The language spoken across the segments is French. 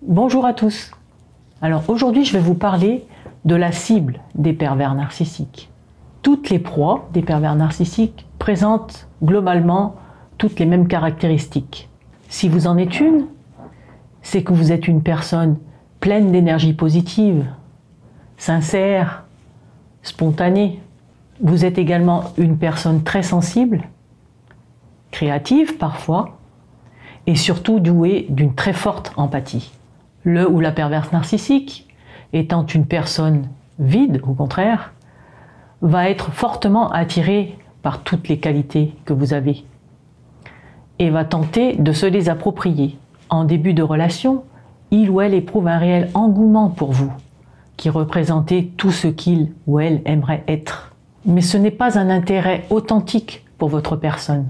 Bonjour à tous. Alors aujourd'hui, je vais vous parler de la cible des pervers narcissiques. Toutes les proies des pervers narcissiques présentent globalement toutes les mêmes caractéristiques. Si vous en êtes une, c'est que vous êtes une personne pleine d'énergie positive, sincère, spontanée. Vous êtes également une personne très sensible, créative parfois, et surtout douée d'une très forte empathie. Le ou la perverse narcissique, étant une personne vide, au contraire, va être fortement attiré par toutes les qualités que vous avez et va tenter de se les approprier. En début de relation, il ou elle éprouve un réel engouement pour vous, qui représentez tout ce qu'il ou elle aimerait être. Mais ce n'est pas un intérêt authentique pour votre personne.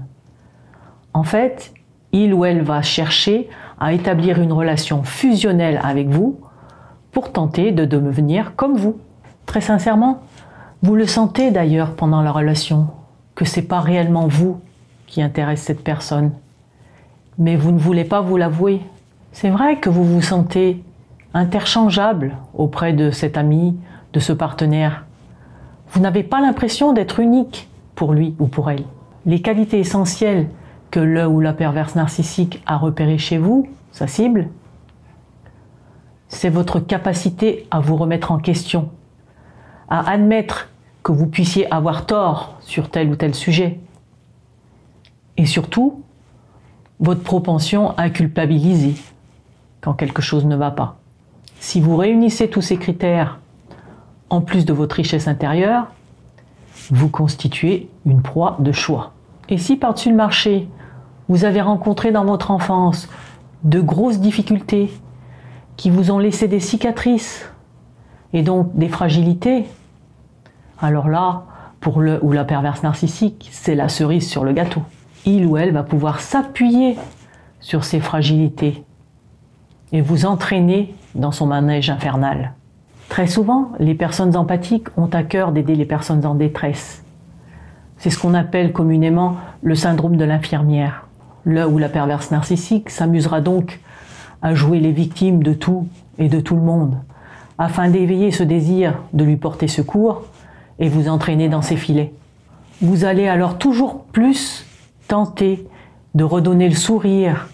En fait, il ou elle va chercher à établir une relation fusionnelle avec vous pour tenter de devenir comme vous. Très sincèrement, vous le sentez d'ailleurs pendant la relation, que ce n'est pas réellement vous qui intéresse cette personne. Mais vous ne voulez pas vous l'avouer. C'est vrai que vous vous sentez interchangeable auprès de cet ami, de ce partenaire. Vous n'avez pas l'impression d'être unique pour lui ou pour elle. Les qualités essentielles que le ou la perverse narcissique a repérées chez vous, sa cible, c'est votre capacité à vous remettre en question, à admettre que vous puissiez avoir tort sur tel ou tel sujet, et surtout, votre propension à culpabiliser quand quelque chose ne va pas. Si vous réunissez tous ces critères, en plus de votre richesse intérieure, vous constituez une proie de choix. Et si par-dessus le marché, vous avez rencontré dans votre enfance de grosses difficultés qui vous ont laissé des cicatrices et donc des fragilités, alors là, pour le ou la perverse narcissique, c'est la cerise sur le gâteau. Il ou elle va pouvoir s'appuyer sur ces fragilités et vous entraîner dans son manège infernal. Très souvent, les personnes empathiques ont à cœur d'aider les personnes en détresse. C'est ce qu'on appelle communément le syndrome de l'infirmière. Le ou la perverse narcissique s'amusera donc à jouer les victimes de tout et de tout le monde, afin d'éveiller ce désir de lui porter secours et vous entraîner dans ses filets. Vous allez alors toujours plus tenter de redonner le sourire,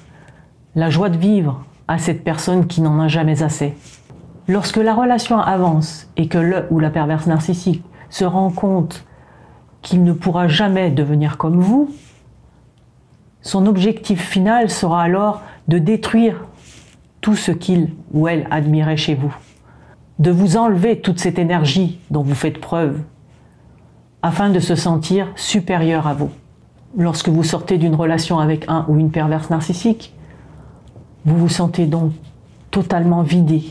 la joie de vivre à cette personne qui n'en a jamais assez. Lorsque la relation avance et que le ou la perverse narcissique se rend compte qu'il ne pourra jamais devenir comme vous, son objectif final sera alors de détruire tout ce qu'il ou elle admirait chez vous, de vous enlever toute cette énergie dont vous faites preuve, afin de se sentir supérieur à vous. Lorsque vous sortez d'une relation avec un ou une perverse narcissique, vous vous sentez donc totalement vidé.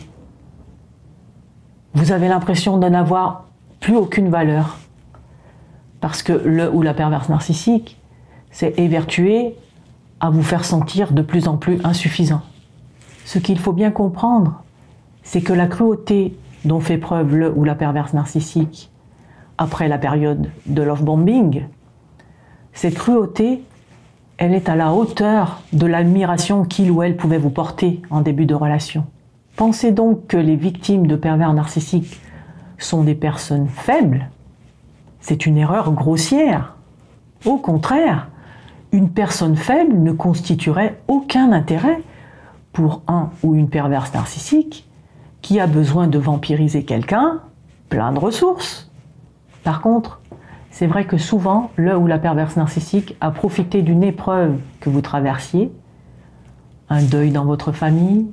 Vous avez l'impression de n'avoir plus aucune valeur, parce que le ou la perverse narcissique s'est évertué à vous faire sentir de plus en plus insuffisant. Ce qu'il faut bien comprendre, c'est que la cruauté dont fait preuve le ou la perverse narcissique après la période de love bombing, cette cruauté, elle est à la hauteur de l'admiration qu'il ou elle pouvait vous porter en début de relation. Pensez donc que les victimes de pervers narcissiques sont des personnes faibles. C'est une erreur grossière. Au contraire, une personne faible ne constituerait aucun intérêt pour un ou une perverse narcissique qui a besoin de vampiriser quelqu'un plein de ressources. Par contre, c'est vrai que souvent, le ou la perverse narcissique a profité d'une épreuve que vous traversiez, un deuil dans votre famille,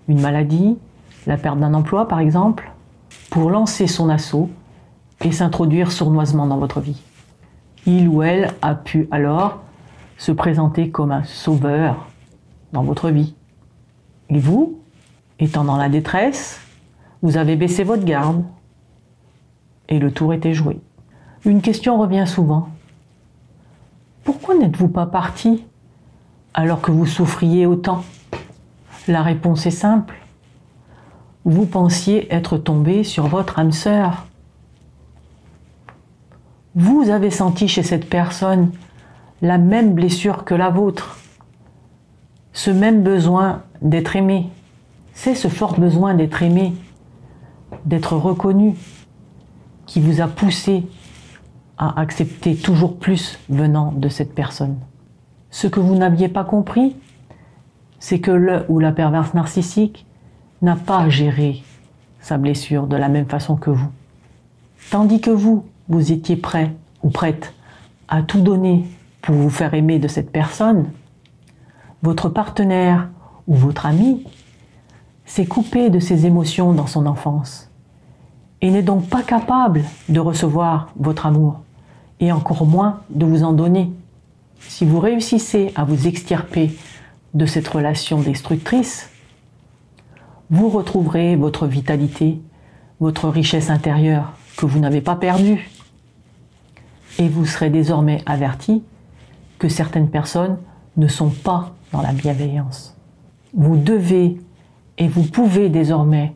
une maladie, la perte d'un emploi par exemple, pour lancer son assaut et s'introduire sournoisement dans votre vie. Il ou elle a pu alors se présenter comme un sauveur dans votre vie. Et vous, étant dans la détresse, vous avez baissé votre garde et le tour était joué. Une question revient souvent. Pourquoi n'êtes-vous pas parti alors que vous souffriez autant? La réponse est simple. Vous pensiez être tombé sur votre âme sœur. Vous avez senti chez cette personne la même blessure que la vôtre, ce même besoin d'être aimé. C'est ce fort besoin d'être aimé, d'être reconnu, qui vous a poussé à accepter toujours plus venant de cette personne. Ce que vous n'aviez pas compris, c'est que le ou la perverse narcissique n'a pas géré sa blessure de la même façon que vous. Tandis que vous étiez prêt ou prête à tout donner pour vous faire aimer de cette personne, votre partenaire ou votre ami s'est coupé de ses émotions dans son enfance et n'est donc pas capable de recevoir votre amour et encore moins de vous en donner. Si vous réussissez à vous extirper de cette relation destructrice, vous retrouverez votre vitalité, votre richesse intérieure que vous n'avez pas perdue. Et vous serez désormais averti que certaines personnes ne sont pas dans la bienveillance. Vous devez et vous pouvez désormais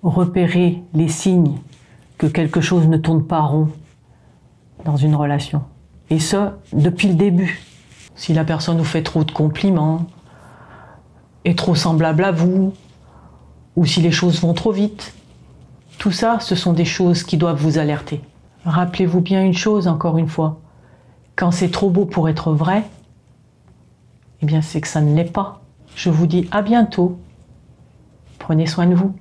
repérer les signes que quelque chose ne tourne pas rond dans une relation. Et ce, depuis le début. Si la personne vous fait trop de compliments, est trop semblable à vous, ou si les choses vont trop vite. Tout ça, ce sont des choses qui doivent vous alerter. Rappelez-vous bien une chose, encore une fois. Quand c'est trop beau pour être vrai, eh bien c'est que ça ne l'est pas. Je vous dis à bientôt. Prenez soin de vous.